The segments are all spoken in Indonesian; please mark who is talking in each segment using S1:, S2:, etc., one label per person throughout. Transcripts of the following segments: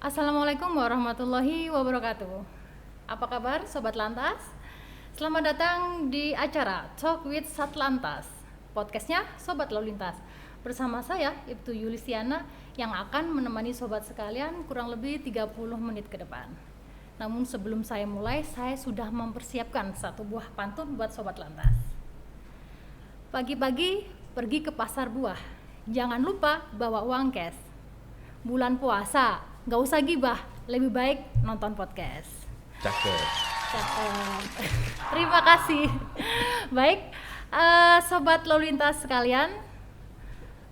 S1: Assalamualaikum warahmatullahi wabarakatuh. Apa kabar Sobat Lantas? Selamat datang di acara Talk with Satlantas, podcastnya Sobat Lalu Lintas. Bersama saya Ibtu Yulisiana yang akan menemani sobat sekalian kurang lebih 30 menit ke depan. Namun sebelum saya mulai, saya sudah mempersiapkan satu buah pantun buat Sobat Lantas. Pagi-pagi pergi ke pasar buah, jangan lupa bawa uang cash. Bulan puasa, gak usah gibah, lebih baik nonton podcast.
S2: Cakep.
S1: Terima kasih. Baik, Sobat Lalu Lintas sekalian,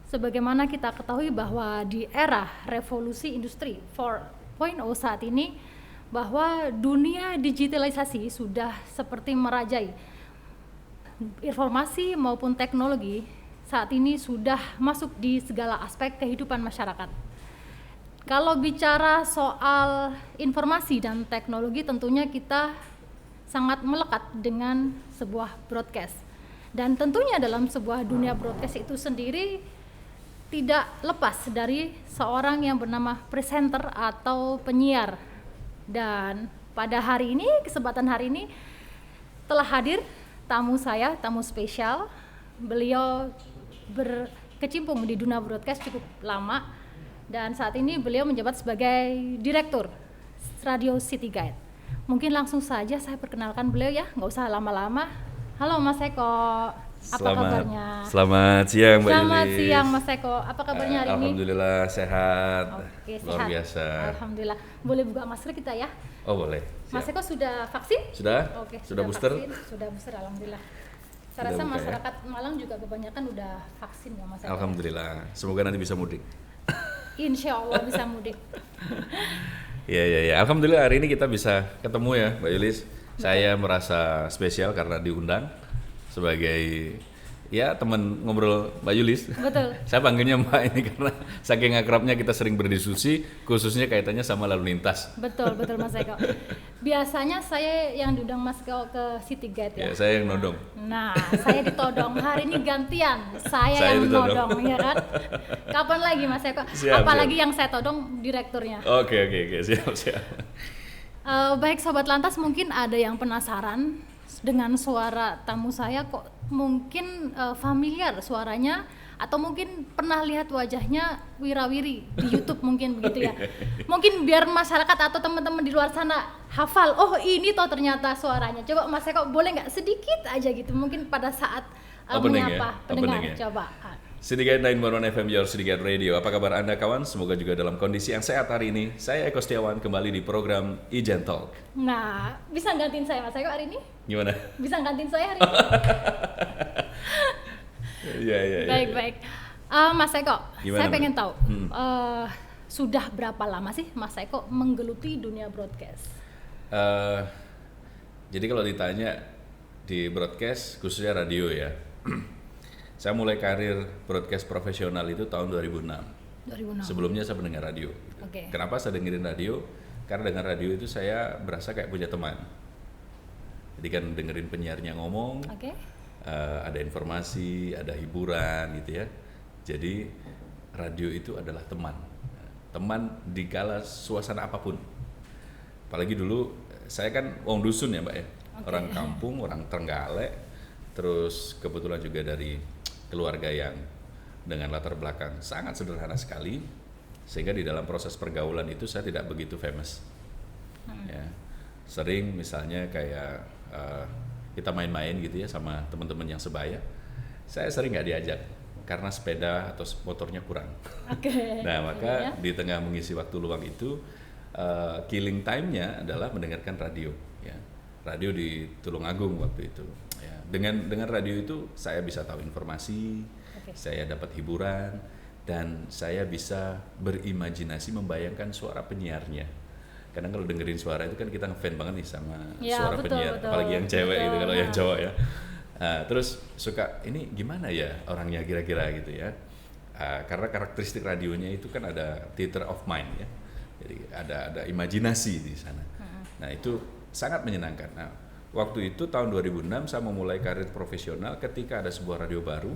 S1: sebagaimana kita ketahui bahwa di era revolusi industri 4.0 saat ini, bahwa dunia digitalisasi sudah seperti merajai. Informasi maupun teknologi saat ini sudah masuk di segala aspek kehidupan masyarakat. Kalau bicara soal informasi dan teknologi, tentunya kita sangat melekat dengan sebuah broadcast. Dan tentunya dalam sebuah dunia broadcast itu sendiri tidak lepas dari seorang yang bernama presenter atau penyiar. Dan pada hari ini, kesempatan hari ini, telah hadir tamu saya, tamu spesial. Beliau berkecimpung di dunia broadcast cukup lama. Dan saat ini beliau menjabat sebagai Direktur Radio City Guide. Mungkin langsung saja saya perkenalkan beliau ya, nggak usah lama-lama. Halo Mas Eko, apa kabarnya?
S2: Selamat siang Mbak Yulis.
S1: Selamat siang Mas Eko, apa kabarnya hari ini?
S2: Alhamdulillah sehat.
S1: Oke,
S2: luar
S1: sehat.
S2: biasa.
S1: Alhamdulillah. Boleh buka masker kita ya?
S2: Oh boleh.
S1: Mas
S2: Siap.
S1: Eko sudah vaksin?
S2: Sudah?
S1: Oke,
S2: Sudah booster?
S1: vaksin, sudah booster, alhamdulillah. Saya
S2: Sudah
S1: rasa
S2: buka,
S1: masyarakat Malang juga kebanyakan udah vaksin ya Mas Eko.
S2: Alhamdulillah. Semoga nanti bisa mudik.
S1: Insya Allah bisa mudik.
S2: Ya. Alhamdulillah hari ini kita bisa ketemu ya Mbak Yulis. Saya merasa spesial karena diundang sebagai ya teman ngobrol Mbak Yulis.
S1: Betul.
S2: Saya panggilnya Mbak ini karena saking akrabnya kita sering berdiskusi, khususnya kaitannya sama lalu lintas.
S1: Betul Mas Eko. Biasanya saya yang diundang Mas Eko ke City Guide ya.
S2: Ya, saya yang nodong.
S1: Nah, saya ditodong. Hari ini gantian. Saya yang
S2: ditodong.
S1: menodong, ya kan? Kapan lagi Mas Eko? Apalagi yang saya todong direkturnya.
S2: Oke, siap.
S1: Baik Sobat Lantas, mungkin ada yang penasaran dengan suara tamu saya, kok mungkin familiar suaranya, atau mungkin pernah lihat wajahnya wirawiri di YouTube mungkin begitu ya. Mungkin biar masyarakat atau teman-teman di luar sana hafal, oh ini toh ternyata suaranya. Coba Mas Eko boleh nggak sedikit aja gitu, mungkin pada saat menyapa pendengar, coba.
S2: City Guide 911 FM, your City Guide Radio. Apa kabar Anda kawan? Semoga juga dalam kondisi yang sehat hari ini. Saya Eko Setiawan kembali di program Ijen Talk.
S1: Nah, bisa gantiin saya Mas Eko hari ini?
S2: Gimana?
S1: Bisa gantiin saya hari ini?
S2: Iya.
S1: Baik. Mas Eko,
S2: Gimana,
S1: saya pengen
S2: Mbak?
S1: tahu sudah berapa lama sih Mas Eko menggeluti dunia broadcast?
S2: Jadi kalau ditanya di broadcast, khususnya radio ya, saya mulai karir broadcast profesional itu tahun 2006.
S1: 2006.
S2: Sebelumnya saya mendengar radio.
S1: Oke.
S2: Kenapa saya dengerin radio? Karena dengan radio itu saya berasa kayak punya teman. Jadi kan dengerin penyiarnya ngomong,
S1: Oke.
S2: ada informasi, ada hiburan gitu ya. Jadi radio itu adalah teman di kala suasana apapun. Apalagi dulu saya kan orang dusun ya Mbak ya, orang kampung, orang Trenggalek, terus kebetulan juga dari keluarga yang dengan latar belakang sangat sederhana sekali, sehingga di dalam proses pergaulan itu saya tidak begitu famous. Ya, sering misalnya kayak kita main-main gitu ya sama teman-teman yang sebaya, saya sering nggak diajak karena sepeda atau motornya kurang.
S1: Oke.
S2: Nah maka di tengah mengisi waktu luang itu, killing time-nya adalah mendengarkan radio. Ya, radio di Tulungagung waktu itu. Ya, dengan radio itu saya bisa tahu informasi, saya dapat hiburan, dan saya bisa berimajinasi membayangkan suara penyiarnya. Kadang kalau dengerin suara itu kan kita ngefan banget nih sama suara penyiar, apalagi yang cewek gitu, kalau yang cowok ya. Terus suka ini gimana ya orangnya kira-kira gitu ya. Karena karakteristik radionya itu kan ada theater of mind ya. Jadi ada imajinasi di sana. Nah, itu sangat menyenangkan. Nah, waktu itu tahun 2006 saya memulai karir profesional ketika ada sebuah radio baru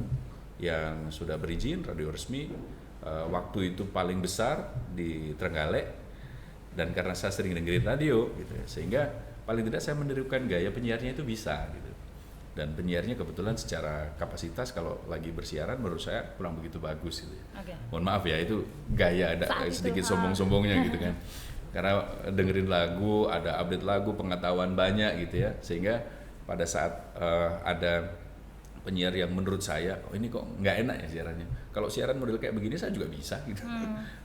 S2: yang sudah berizin, radio resmi, waktu itu paling besar di Trenggalek, dan karena saya sering dengerin radio gitu ya, sehingga paling tidak saya menirukan gaya penyiarnya itu bisa gitu. Dan penyiarnya kebetulan secara kapasitas kalau lagi bersiaran menurut saya kurang begitu bagus gitu.
S1: Okay.
S2: Mohon maaf ya, itu gaya ada
S1: Saat
S2: sedikit
S1: itu,
S2: sombong-sombongnya gitu kan. Karena dengerin lagu, ada update lagu, pengetahuan banyak gitu ya, sehingga pada saat ada penyiar yang menurut saya, oh ini kok nggak enak ya siarannya. Kalau siaran model kayak begini saya juga bisa gitu.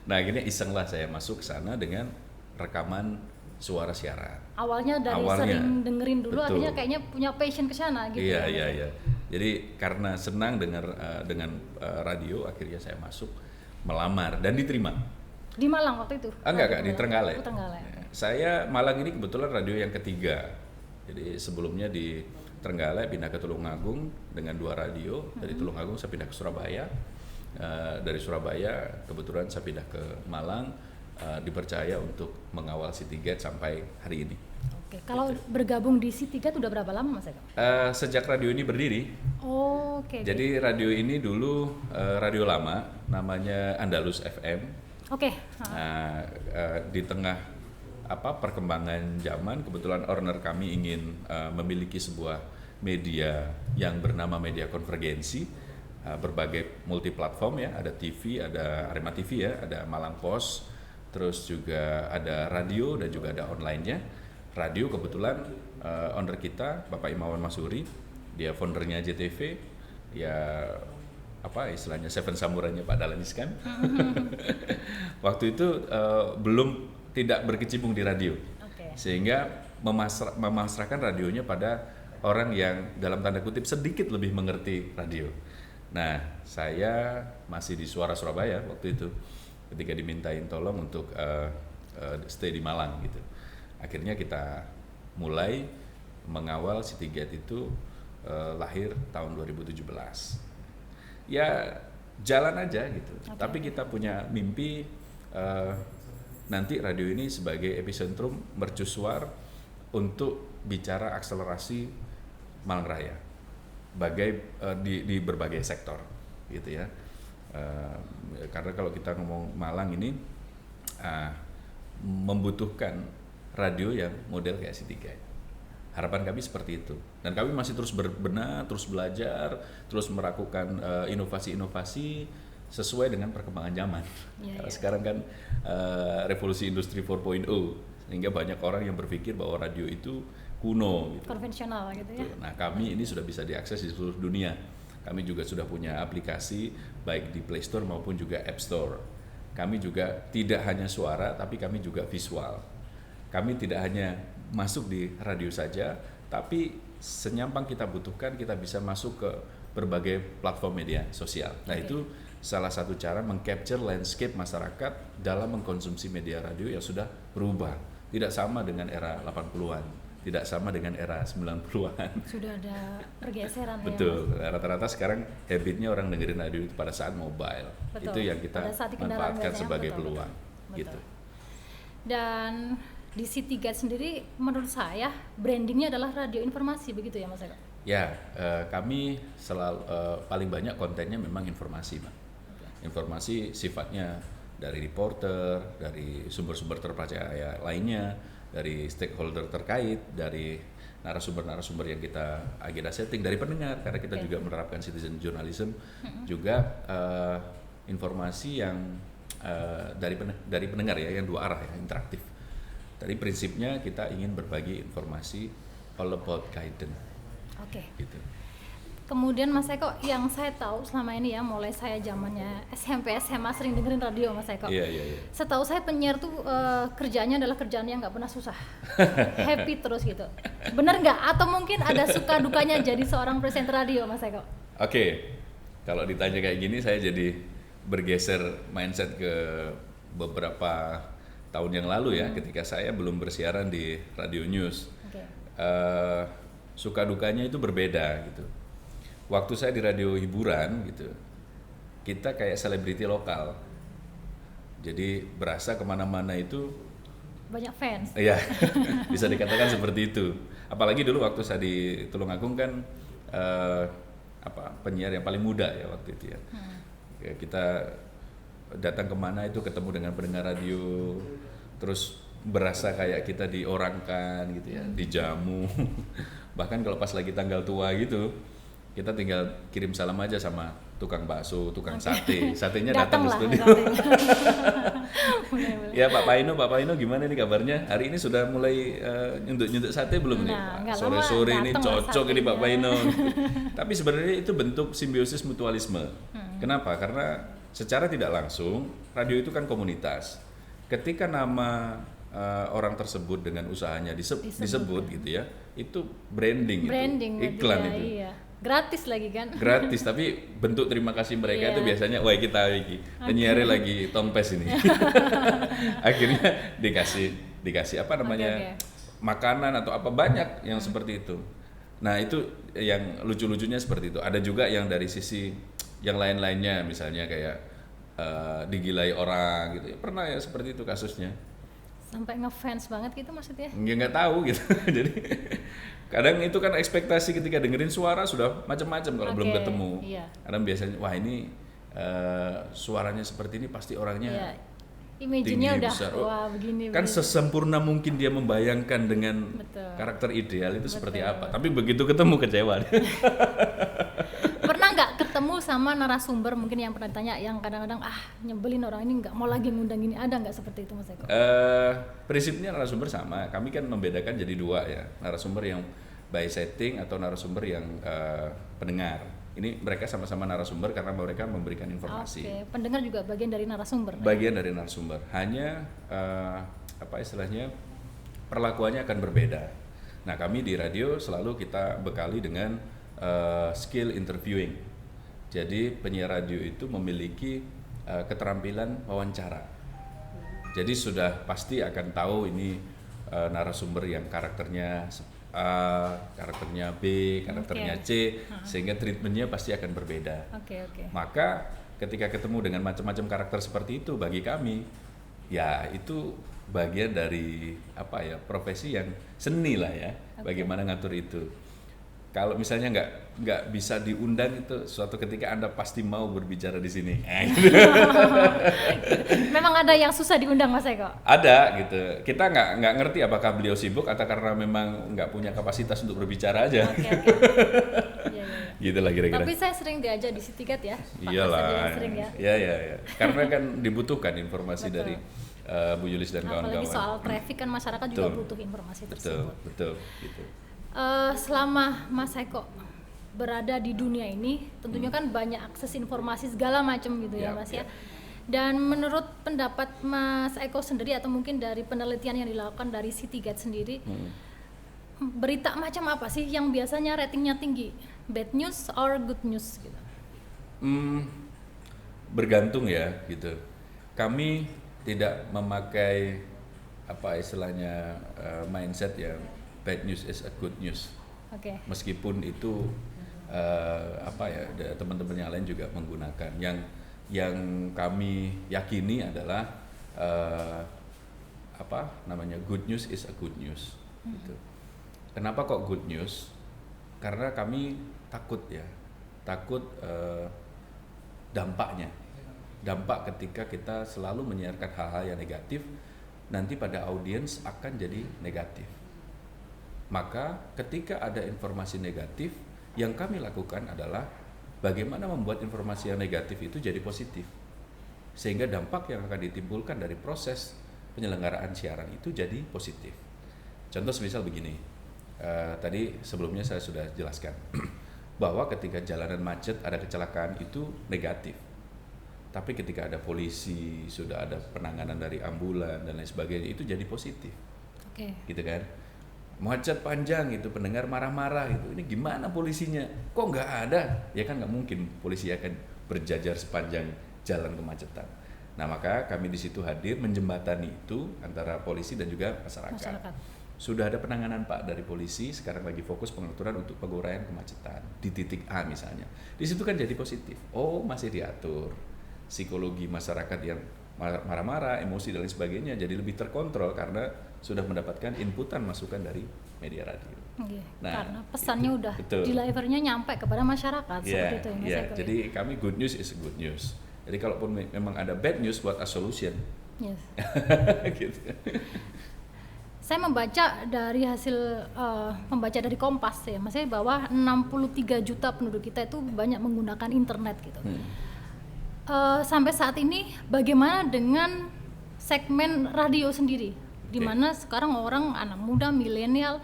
S2: Nah akhirnya iseng lah saya masuk ke sana dengan rekaman suara siaran.
S1: Awalnya sering dengerin dulu,
S2: betul.
S1: akhirnya kayaknya punya passion ke sana gitu.
S2: Iya. Jadi karena senang dengan radio, akhirnya saya masuk, melamar dan diterima.
S1: Di Malang waktu itu?
S2: Enggak, di Trenggalek.
S1: Trenggalek.
S2: Saya Malang ini kebetulan radio yang ketiga. Jadi sebelumnya di Trenggalek pindah ke Tulungagung dengan 2 radio. Dari Tulungagung saya pindah ke Surabaya. Dari Surabaya kebetulan saya pindah ke Malang, dipercaya untuk mengawal Citygate sampai hari ini.
S1: Oke, kalau bergabung di Citygate udah berapa lama Mas Eko?
S2: Sejak radio ini berdiri.
S1: Oke.
S2: Jadi radio ini dulu radio lama, namanya Andalus FM.
S1: Oke.
S2: Nah, di tengah perkembangan zaman, kebetulan owner kami ingin memiliki sebuah media yang bernama media konvergensi, berbagai multi platform ya, ada TV, ada Arema TV ya, ada Malang Post, terus juga ada radio dan juga ada online-nya. Radio kebetulan owner kita Bapak Imawan Masuri, dia foundernya JTV, ya istilahnya Seven Samurai-nya Pak Dahlan Iskan. Waktu itu tidak berkecimpung di radio, sehingga memasrahkan radionya pada orang yang dalam tanda kutip sedikit lebih mengerti radio. Nah, saya masih di Suara Surabaya waktu itu, ketika dimintain tolong untuk stay di Malang gitu. Akhirnya kita mulai mengawal Citygate itu lahir tahun 2017. Ya jalan aja gitu. Tapi kita punya mimpi nanti radio ini sebagai epicentrum mercusuar untuk bicara akselerasi Malang Raya di berbagai sektor gitu ya. Karena kalau kita ngomong Malang ini membutuhkan radio yang model kayak Citygate. Harapan kami seperti itu, dan kami masih terus berbenah, terus belajar, terus melakukan inovasi-inovasi sesuai dengan perkembangan zaman. Sekarang kan revolusi industri 4.0, sehingga banyak orang yang berpikir bahwa radio itu kuno, gitu.
S1: Konvensional gitu ya.
S2: Nah, kami ini sudah bisa diakses di seluruh dunia. Kami juga sudah punya aplikasi baik di Play Store maupun juga App Store. Kami juga tidak hanya suara, tapi kami juga visual. Kami tidak hanya masuk di radio saja, tapi senyampang kita butuhkan, kita bisa masuk ke berbagai platform media sosial. Nah, itu salah satu cara mengcapture landscape masyarakat dalam mengkonsumsi media radio yang sudah berubah. Tidak sama dengan era 80-an, tidak sama dengan era 90-an.
S1: Sudah ada pergeseran.
S2: Betul, ya, rata-rata sekarang habitnya orang dengerin radio itu pada saat mobile.
S1: Betul.
S2: Itu yang kita manfaatkan sebagai peluang.
S1: Betul.
S2: Gitu.
S1: Dan di Citygate sendiri menurut saya brandingnya adalah radio informasi, begitu ya Mas Eko?
S2: Ya, kami selalu paling banyak kontennya memang informasi, Mbak. Informasi sifatnya dari reporter, dari sumber-sumber terpercaya lainnya, dari stakeholder terkait, dari narasumber-narasumber yang kita agenda setting, dari pendengar, karena kita juga menerapkan citizen journalism, juga informasi yang dari pendengar ya, yang 2 arah ya, interaktif. Tadi prinsipnya kita ingin berbagi informasi all about guidance. Gitu.
S1: Kemudian Mas Eko, yang saya tahu selama ini ya, mulai saya zamannya SMP, SMA sering dengerin radio Mas Eko.
S2: Iya.
S1: Setahu saya penyiar tuh kerjanya adalah kerjaan yang nggak pernah susah, happy terus gitu. Bener nggak? Atau mungkin ada suka dukanya jadi seorang presenter radio Mas Eko?
S2: Oke, kalau ditanya kayak gini saya jadi bergeser mindset ke beberapa tahun yang lalu ya, ketika saya belum bersiaran di Radio News. Suka dukanya itu berbeda gitu. Waktu saya di radio hiburan gitu, kita kayak selebriti lokal. Jadi berasa kemana-mana itu
S1: banyak fans.
S2: Iya, bisa dikatakan seperti itu. Apalagi dulu waktu saya di Tulungagung kan penyiar yang paling muda ya waktu itu ya. Kita datang kemana itu ketemu dengan pendengar radio, terus berasa kayak kita diorangkan gitu ya, dijamu. Bahkan kalau pas lagi tanggal tua gitu, kita tinggal kirim salam aja sama tukang bakso, tukang sate, satenya datang ke studio. Ya Pak Paino gimana nih kabarnya? Hari ini sudah mulai nyuntuk sate belum nih? Sore-sore ini cocok ini Pak Paino. Tapi sebenarnya itu bentuk simbiosis mutualisme. Kenapa? Karena secara tidak langsung radio itu kan komunitas. Ketika nama orang tersebut dengan usahanya disebut gitu ya, itu branding itu, iklan
S1: ya,
S2: itu.
S1: Iya. Gratis lagi kan?
S2: Gratis, tapi bentuk terima kasih mereka itu biasanya, wah kita lagi penyiar lagi tompes ini. Akhirnya dikasih apa namanya makanan atau apa banyak yang seperti itu. Nah itu yang lucu-lucunya seperti itu. Ada juga yang dari sisi yang lain-lainnya, misalnya kayak digilai orang gitu. Pernah ya seperti itu kasusnya.
S1: Sampai ngefans banget gitu maksudnya?
S2: Ya nggak tahu gitu. Jadi kadang itu kan ekspektasi ketika dengerin suara sudah macam-macam kalau belum ketemu.
S1: Iya.
S2: Kadang biasanya wah ini suaranya seperti ini pasti orangnya
S1: image-nya udah
S2: besar.
S1: wah begini.
S2: Kan sesempurna mungkin dia membayangkan dengan karakter ideal itu seperti apa. Tapi begitu ketemu kecewa.
S1: Pernah nggak ketemu sama narasumber mungkin yang pernah ditanya yang kadang-kadang nyebelin orang ini nggak mau lagi ngundang ini, ada nggak seperti itu Mas Eko?
S2: Prinsipnya narasumber sama, kami kan membedakan jadi dua ya, narasumber yang by setting atau narasumber yang pendengar. Ini mereka sama-sama narasumber karena mereka memberikan informasi.
S1: Oke, pendengar juga bagian dari narasumber.
S2: Bagian dari narasumber, hanya apa istilahnya perlakuannya akan berbeda. Nah kami di radio selalu kita bekali dengan skill interviewing. Jadi penyiar radio itu memiliki keterampilan wawancara. Jadi sudah pasti akan tahu ini narasumber yang karakternya A, karakternya B, karakternya C, sehingga treatmentnya pasti akan berbeda. Maka ketika ketemu dengan macam-macam karakter seperti itu, bagi kami ya itu bagian dari apa ya, profesi yang seni lah ya, bagaimana ngatur itu. Kalau misalnya nggak bisa diundang itu suatu ketika Anda pasti mau berbicara di sini.
S1: Memang ada yang susah diundang Mas Eko?
S2: Ada gitu. Kita nggak ngerti apakah beliau sibuk atau karena memang nggak punya kapasitas untuk berbicara aja. Gitu lah kira-kira.
S1: Tapi saya sering diajak di Citicat ya.
S2: Iyalah.
S1: Sering ya.
S2: Ya. Karena kan dibutuhkan informasi dari Bu Yulis dan kawan-kawan.
S1: Apalagi soal traffic kan masyarakat juga butuh informasi tersebut.
S2: Betul. Gitu.
S1: Selama Mas Eko berada di dunia ini, tentunya kan banyak akses informasi segala macam gitu ya Mas ya. Dan menurut pendapat Mas Eko sendiri atau mungkin dari penelitian yang dilakukan dari Citicat sendiri, berita macam apa sih yang biasanya ratingnya tinggi? Bad news or good news gitu?
S2: Bergantung ya gitu. Kami tidak memakai apa istilahnya mindset yang bad news is a good news. Meskipun itu apa ya, teman-teman yang lain juga menggunakan. Yang kami yakini adalah apa namanya, good news is a good news. Gitu. Kenapa kok good news? Karena kami takut dampaknya. Dampak ketika kita selalu menyiarkan hal-hal yang negatif, nanti pada audiens akan jadi negatif. Maka ketika ada informasi negatif, yang kami lakukan adalah bagaimana membuat informasi yang negatif itu jadi positif. Sehingga dampak yang akan ditimbulkan dari proses penyelenggaraan siaran itu jadi positif. Contoh semisal begini, tadi sebelumnya saya sudah jelaskan bahwa ketika jalanan macet ada kecelakaan itu negatif. Tapi ketika ada polisi, sudah ada penanganan dari ambulan dan lain sebagainya, itu jadi positif. Gitu kan? Macet panjang gitu, pendengar marah-marah gitu, ini gimana polisinya? Kok nggak ada? Ya kan nggak mungkin polisi akan berjajar sepanjang jalan kemacetan. Nah maka kami di situ hadir menjembatani itu antara polisi dan juga masyarakat. Sudah ada penanganan Pak dari polisi, sekarang lagi fokus pengaturan untuk penguraian kemacetan di titik A misalnya. Di situ kan jadi positif. Oh masih diatur psikologi masyarakat yang marah-marah, emosi dan lain sebagainya jadi lebih terkontrol karena sudah mendapatkan inputan masukan dari media radio. Nah,
S1: karena pesannya udah delivernya nyampe kepada masyarakat seperti itu ya Mas Eko.
S2: Jadi kami good news is good news. Jadi kalaupun memang ada bad news, buat a solution.
S1: Yes.
S2: Gitu.
S1: Saya membaca dari hasil membaca dari Kompas ya, maksudnya bahwa 63 juta penduduk kita itu banyak menggunakan internet gitu. Sampai saat ini bagaimana dengan segmen radio sendiri, di mana sekarang orang anak muda, milenial,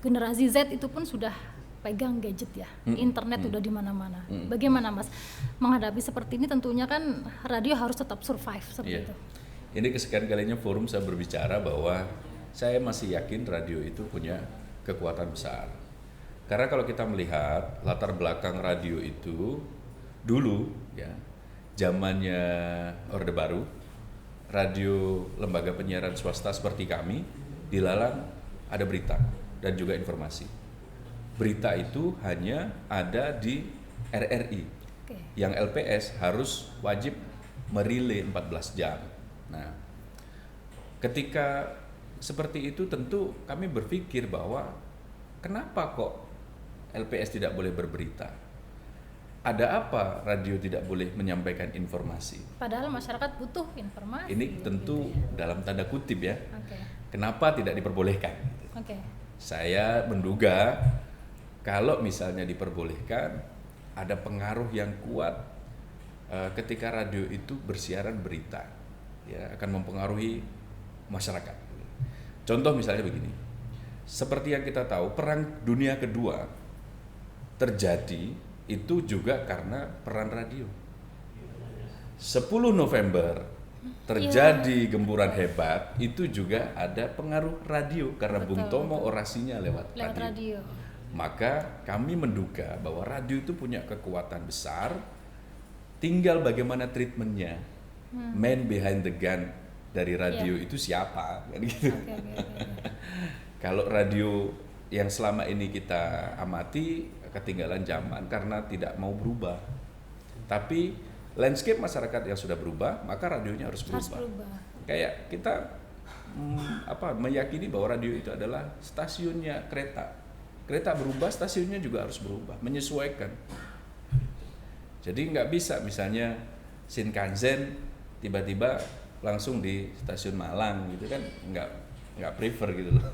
S1: generasi Z itu pun sudah pegang gadget ya, internet udah di mana-mana. Bagaimana Mas menghadapi seperti ini? Tentunya kan radio harus tetap survive seperti itu.
S2: Ini kesekian kalinya forum saya berbicara bahwa saya masih yakin radio itu punya kekuatan besar. Karena kalau kita melihat latar belakang radio itu dulu ya, zamannya Orde Baru, radio lembaga penyiaran swasta seperti kami dilarang ada berita dan juga informasi. Berita itu hanya ada di RRI. Yang LPS harus wajib merilai 14 jam. Nah, ketika seperti itu tentu kami berpikir bahwa kenapa kok LPS tidak boleh berberita? Ada apa radio tidak boleh menyampaikan informasi?
S1: Padahal masyarakat butuh informasi.
S2: Ini tentu
S1: gitu.
S2: dalam tanda kutip ya. Kenapa tidak diperbolehkan? Saya menduga kalau misalnya diperbolehkan, ada pengaruh yang kuat ketika radio itu bersiaran berita, ya akan mempengaruhi masyarakat. Contoh misalnya begini, seperti yang kita tahu, Perang Dunia Kedua terjadi itu juga karena peran radio. 10 November terjadi gempuran hebat, itu juga ada pengaruh radio karena Bung Tomo orasinya lewat radio. Maka kami menduga bahwa radio itu punya kekuatan besar, tinggal bagaimana treatmentnya, man behind the gun dari radio itu siapa, kan gitu. Kalau radio yang selama ini kita amati ketinggalan zaman karena tidak mau berubah. Tapi landscape masyarakat yang sudah berubah, maka radionya harus berubah. Kayak kita meyakini bahwa radio itu adalah stasiunnya kereta. Kereta berubah, stasiunnya juga harus berubah, menyesuaikan. Jadi nggak bisa misalnya Shinkansen tiba-tiba langsung di stasiun Malang gitu kan, nggak prefer gitu loh.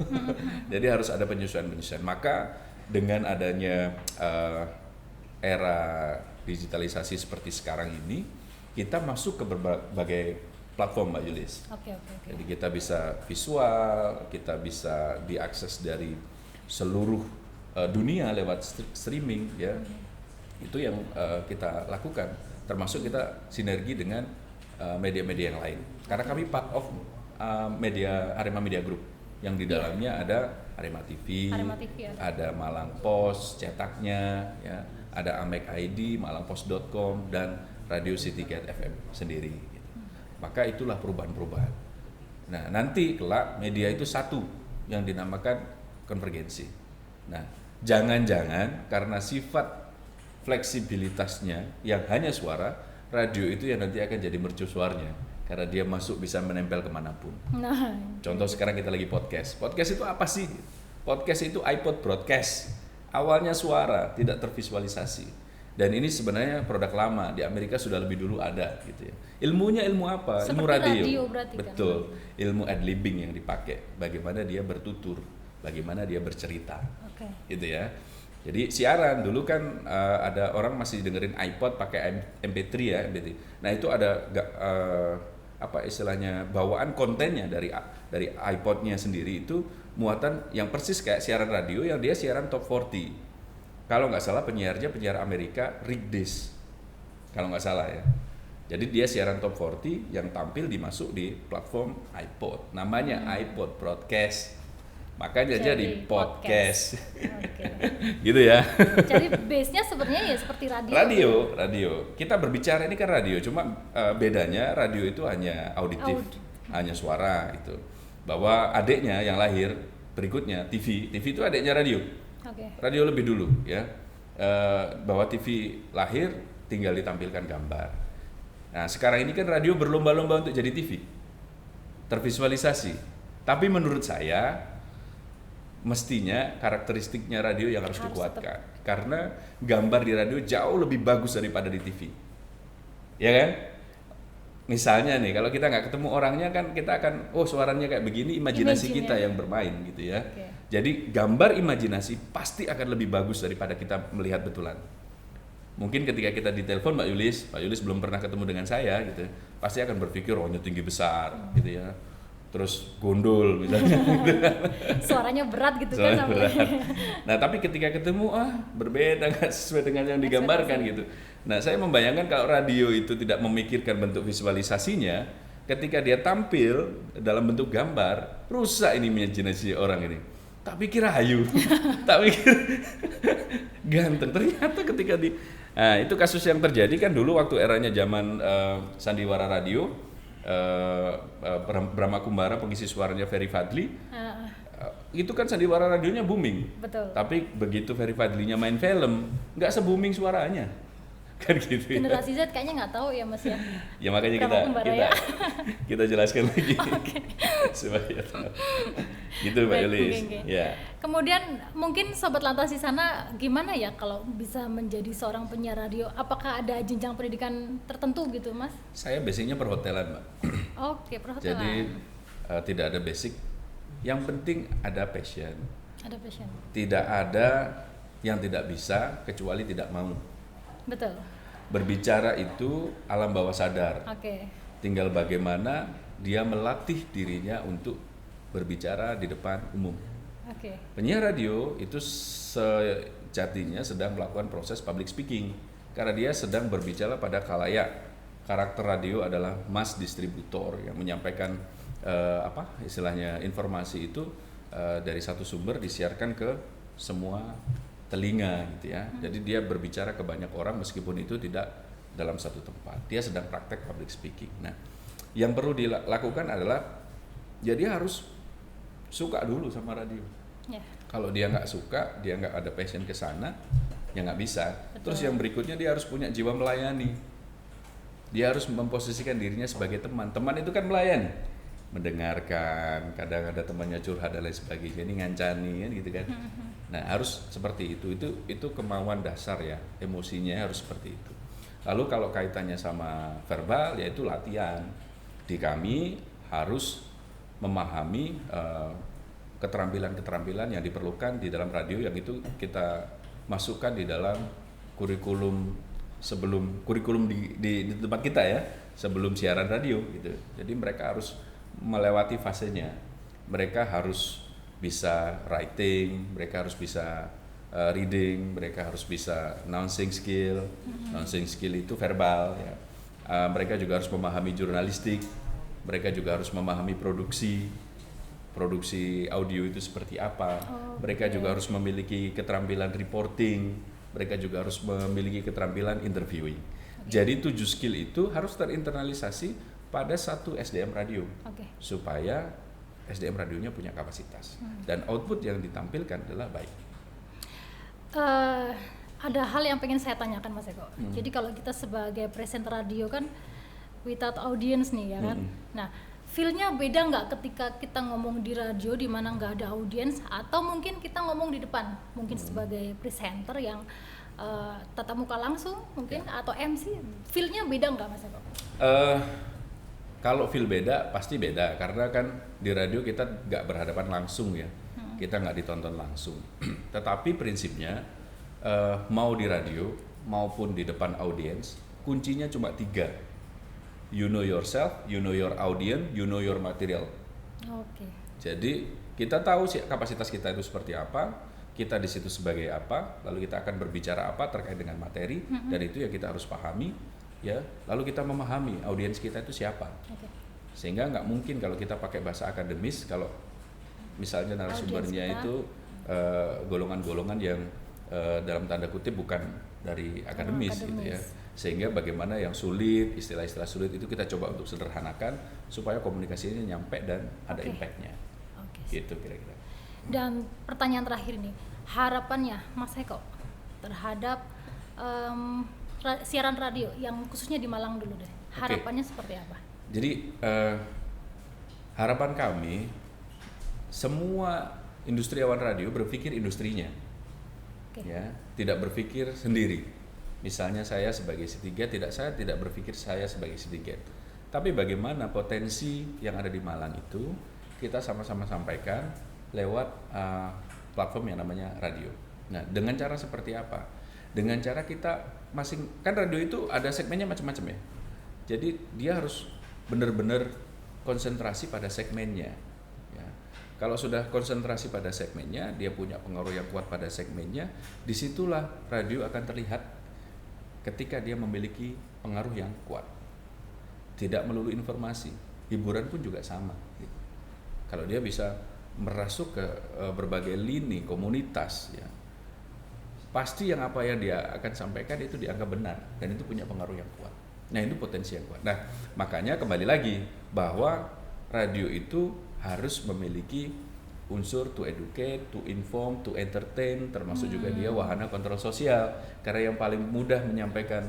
S2: Jadi harus ada penyesuaian. Maka dengan adanya era digitalisasi seperti sekarang ini, kita masuk ke berbagai platform, Mbak Yulis. Jadi kita bisa visual, kita bisa diakses dari seluruh dunia lewat streaming ya. Itu yang kita lakukan, termasuk kita sinergi dengan media-media yang lain. Karena kami part of media Arema Media Group yang di dalamnya ada Arema TV, ada Malang Post cetaknya, ya, ada Amek ID, malangpost.com dan Radio Citycat FM sendiri. Gitu. Maka itulah perubahan-perubahan. Nah nanti kelak media itu satu yang dinamakan konvergensi. Nah jangan-jangan karena sifat fleksibilitasnya yang hanya suara, radio itu yang nanti akan jadi mercusuarnya karena dia masuk bisa menempel kemanapun. Contoh sekarang kita lagi podcast. Podcast itu apa sih? Podcast itu iPod broadcast. Awalnya suara, tidak tervisualisasi. Dan ini sebenarnya produk lama, di Amerika sudah lebih dulu ada gitu ya. Ilmunya ilmu apa?
S1: Seperti
S2: ilmu radio.
S1: Betul.
S2: Kan? Ilmu ad-libbing yang dipakai. Bagaimana dia bertutur, bagaimana dia bercerita. Gitu ya. Jadi siaran dulu kan ada orang masih dengerin iPod pakai MP3 ya, MP3. Nah, itu ada apa istilahnya bawaan kontennya dari iPodnya sendiri itu muatan yang persis kayak siaran radio yang dia siaran top 40. Kalau nggak salah penyiar Amerika Rick Dees. Kalau nggak salah ya. Jadi dia siaran top 40 yang tampil dimasuk di platform iPod. Namanya iPod Broadcast. Makanya jadi podcast. Gitu ya.
S1: Jadi base-nya sebenarnya ya seperti radio.
S2: Radio. Kita berbicara ini kan radio, cuma bedanya radio itu hanya auditif, hanya suara itu. Bahwa adiknya yang lahir berikutnya TV itu adiknya radio. Radio lebih dulu ya. Bahwa TV lahir tinggal ditampilkan gambar. Nah, sekarang ini kan radio berlomba-lomba untuk jadi TV. Tervisualisasi. Tapi menurut saya mestinya karakteristiknya radio yang harus dikuatkan karena gambar di radio jauh lebih bagus daripada di TV, ya kan? misalnya nih, kalau kita nggak ketemu orangnya kan kita akan, oh suaranya kayak begini, imajinasi
S1: Imagine-nya.
S2: kita yang bermain gitu ya.
S1: Oke.
S2: Jadi gambar imajinasi pasti akan lebih bagus daripada kita melihat betulan. Mungkin ketika kita ditelepon Pak Yulis belum pernah ketemu dengan saya gitu, pasti akan berpikir ohnya tinggi besar gitu ya. Terus gondol misalnya gitu.
S1: Suaranya berat gitu
S2: Soalnya
S1: kan sama.
S2: berat. Nah tapi ketika ketemu berbeda, nggak sesuai dengan yang digambarkan gitu. Nah saya membayangkan kalau radio itu tidak memikirkan bentuk visualisasinya, ketika dia tampil dalam bentuk gambar, rusak ini imajinasi orang ini. Tak pikir ayu, tak pikir ganteng. Ternyata ketika nah itu kasus yang terjadi kan dulu waktu eranya zaman sandiwara radio, Brahma Kumbara pengisi suaranya Ferry Fadli. Itu kan sandiwara radionya booming.
S1: Betul.
S2: Tapi begitu Ferry Fadlinya main film, nggak se-booming suaranya. Kan gitu ya.
S1: Generasi Z kayaknya nggak tahu ya Mas ya.
S2: Ya makanya
S1: Brahma Kumbara ya.
S2: kita jelaskan lagi. Supaya tahu. Gitu Mbak
S1: Baik,
S2: Yulis.
S1: oke.
S2: Ya.
S1: Kemudian mungkin Sobat Lantas di sana gimana ya kalau bisa menjadi seorang penyiar radio? Apakah ada jenjang pendidikan tertentu gitu Mas?
S2: Saya basicnya perhotelan Mbak.
S1: Oke, perhotelan.
S2: Jadi tidak ada basic. Yang penting ada passion.
S1: Ada passion.
S2: Tidak ada yang tidak bisa kecuali tidak mau.
S1: Betul.
S2: Berbicara itu alam bawah sadar.
S1: Oke.
S2: Tinggal bagaimana dia melatih dirinya untuk berbicara di depan umum.
S1: Oke.
S2: Penyiar radio itu sejatinya sedang melakukan proses public speaking karena dia sedang berbicara pada khalayak. Karakter radio adalah mass distributor yang menyampaikan istilahnya informasi itu dari satu sumber disiarkan ke semua telinga gitu ya. Jadi dia berbicara ke banyak orang meskipun itu tidak dalam satu tempat. Dia sedang praktek public speaking. Nah, yang perlu dilakukan adalah ya dia harus suka dulu sama radio.
S1: Ya.
S2: Kalau dia nggak suka, dia nggak ada passion ke sana, ya nggak bisa.
S1: Betul.
S2: Terus yang berikutnya dia harus punya jiwa melayani. Dia harus memposisikan dirinya sebagai teman. Teman itu kan melayani, mendengarkan, kadang ada temannya curhat dan lain sebagainya, ini ngancani kan gitu kan. Nah harus seperti itu kemauan dasar ya, emosinya harus seperti itu. Lalu kalau kaitannya sama verbal yaitu latihan. Di kami harus memahami keterampilan-keterampilan yang diperlukan di dalam radio yang itu kita masukkan di dalam kurikulum di tempat kita ya, sebelum siaran radio gitu. Jadi mereka harus melewati fasenya. Mereka harus bisa writing, mereka harus bisa reading, mereka harus bisa announcing skill. Announcing skill itu verbal ya. Mereka juga harus memahami jurnalistik. Mereka juga harus memahami produksi audio itu seperti apa. Mereka juga harus memiliki keterampilan reporting. Mereka juga harus memiliki keterampilan interviewing. Jadi 7 skill itu harus terinternalisasi pada satu SDM radio. Supaya SDM radionya punya kapasitas dan output yang ditampilkan adalah baik.
S1: Ada hal yang pengen saya tanyakan Mas Eko. Jadi kalau kita sebagai presenter radio kan without audience nih ya kan. Nah, feel-nya beda nggak ketika kita ngomong di radio di mana nggak ada audience atau mungkin kita ngomong di depan, mungkin sebagai presenter yang tatap muka langsung mungkin atau MC, feel-nya beda nggak Mas Eko?
S2: Kalau feel beda pasti beda karena kan di radio kita nggak berhadapan langsung ya, kita nggak ditonton langsung. Tetapi prinsipnya mau di radio maupun di depan audiens kuncinya cuma 3. You know yourself, you know your audience, you know your material. Jadi kita tahu sih kapasitas kita itu seperti apa, kita di situ sebagai apa, lalu kita akan berbicara apa terkait dengan materi, dan itu ya kita harus pahami. Ya, lalu kita memahami audiens kita itu siapa, sehingga nggak mungkin kalau kita pakai bahasa akademis kalau misalnya narasumbernya itu golongan-golongan yang dalam tanda kutip bukan dari akademis gitu ya, sehingga bagaimana yang sulit, istilah-istilah sulit itu kita coba untuk sederhanakan supaya komunikasinya nyampe dan ada impactnya, gitu kira-kira.
S1: Dan pertanyaan terakhir nih, harapannya Mas Eko terhadap siaran radio yang khususnya di Malang dulu deh, harapannya seperti apa?
S2: Jadi harapan kami semua industriawan radio berpikir industrinya, ya, tidak berpikir sendiri. Misalnya saya sebagai C3 saya tidak berpikir saya sebagai C3, Tapi bagaimana potensi yang ada di Malang itu kita sama-sama sampaikan lewat platform yang namanya radio. Nah, dengan cara seperti apa? Dengan cara kita kan radio itu ada segmennya macam-macam ya. Jadi dia harus benar-benar konsentrasi pada segmennya. Ya. Kalau sudah konsentrasi pada segmennya, dia punya pengaruh yang kuat pada segmennya, disitulah radio akan terlihat ketika dia memiliki pengaruh yang kuat. Tidak melulu informasi, hiburan pun juga sama. Kalau dia bisa merasuk ke berbagai lini komunitas, ya, pasti apa yang dia akan sampaikan itu dianggap benar dan itu punya pengaruh yang kuat. Nah, itu potensi yang kuat. Nah, makanya kembali lagi bahwa radio itu harus memiliki unsur to educate, to inform, to entertain, termasuk juga dia wahana kontrol sosial. Karena yang paling mudah menyampaikan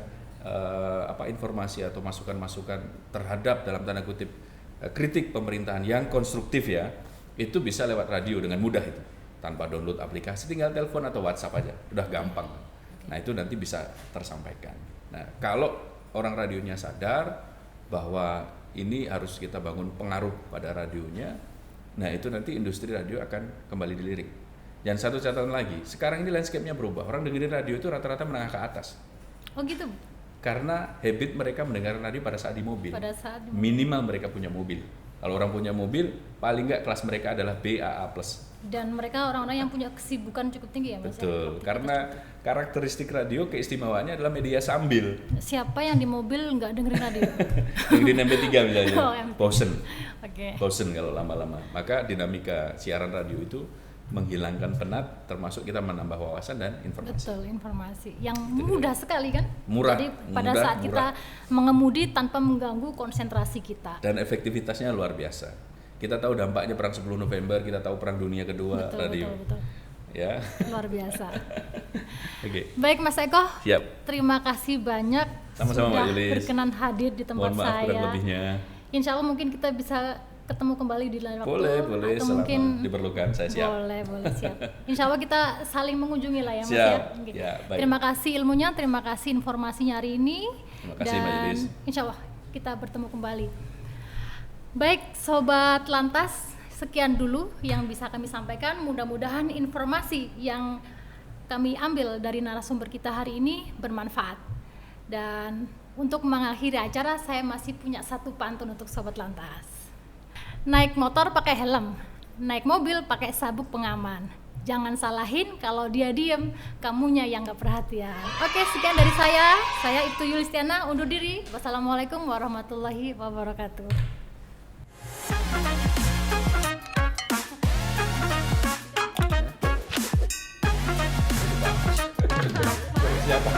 S2: informasi atau masukan-masukan terhadap dalam tanda kutip kritik pemerintahan yang konstruktif ya, itu bisa lewat radio dengan mudah itu. Tanpa download aplikasi, tinggal telepon atau WhatsApp aja, udah gampang. Nah, itu nanti bisa tersampaikan. Nah, kalau orang radionya sadar bahwa ini harus kita bangun pengaruh pada radionya, nah itu nanti industri radio akan kembali dilirik. Dan satu catatan lagi, sekarang ini landscape-nya berubah. Orang dengerin radio itu rata-rata menengah ke atas.
S1: Oh gitu?
S2: Karena habit mereka mendengar radio pada saat di mobil.
S1: Di
S2: minimal mereka punya mobil. Kalau orang punya mobil, paling nggak kelas mereka adalah BAA+.
S1: Dan mereka orang-orang yang punya kesibukan cukup tinggi ya Mas?
S2: Betul, karena karakteristik radio keistimewaannya adalah media sambil.
S1: Siapa yang di mobil nggak dengerin radio?
S2: Dengerin MP3 misalnya, bosen.
S1: Okay.
S2: Bosen kalau lama-lama. Maka dinamika siaran radio itu menghilangkan penat, termasuk kita menambah wawasan dan informasi.
S1: Betul, informasi yang mudah sekali kan?
S2: Murah.
S1: Jadi pada saat kita mengemudi tanpa mengganggu konsentrasi kita.
S2: Dan efektivitasnya luar biasa. Kita tahu dampaknya perang 10 November, kita tahu perang dunia kedua, radio.
S1: Betul.
S2: Ya.
S1: Luar biasa.
S2: Oke.
S1: Baik Mas Eko.
S2: Siap.
S1: Terima kasih banyak
S2: sama-sama
S1: sudah
S2: Mbak Yulis
S1: berkenan hadir di tempat
S2: Mohon maaf
S1: saya.
S2: kurang lebihnya.
S1: Insya Allah mungkin kita bisa ketemu kembali di lain waktu.
S2: Boleh,
S1: atau
S2: selama
S1: mungkin
S2: diperlukan, saya siap.
S1: Boleh, siap. Insya Allah kita saling mengunjungi lah ya Mas
S2: siap.
S1: ya.
S2: Ya, baik.
S1: Terima kasih ilmunya, terima kasih informasinya hari ini.
S2: Terima kasih Mbak Yulis.
S1: Insya Allah kita bertemu kembali. Baik Sobat Lantas, sekian dulu yang bisa kami sampaikan. Mudah-mudahan informasi yang kami ambil dari narasumber kita hari ini bermanfaat. Dan untuk mengakhiri acara, saya masih punya satu pantun untuk Sobat Lantas. Naik motor pakai helm, naik mobil pakai sabuk pengaman. Jangan salahin kalau dia diem, kamunya yang gak perhatian. Oke, sekian dari saya Ibtu Yulistiana undur diri. Wassalamualaikum warahmatullahi wabarakatuh.
S3: Siapa?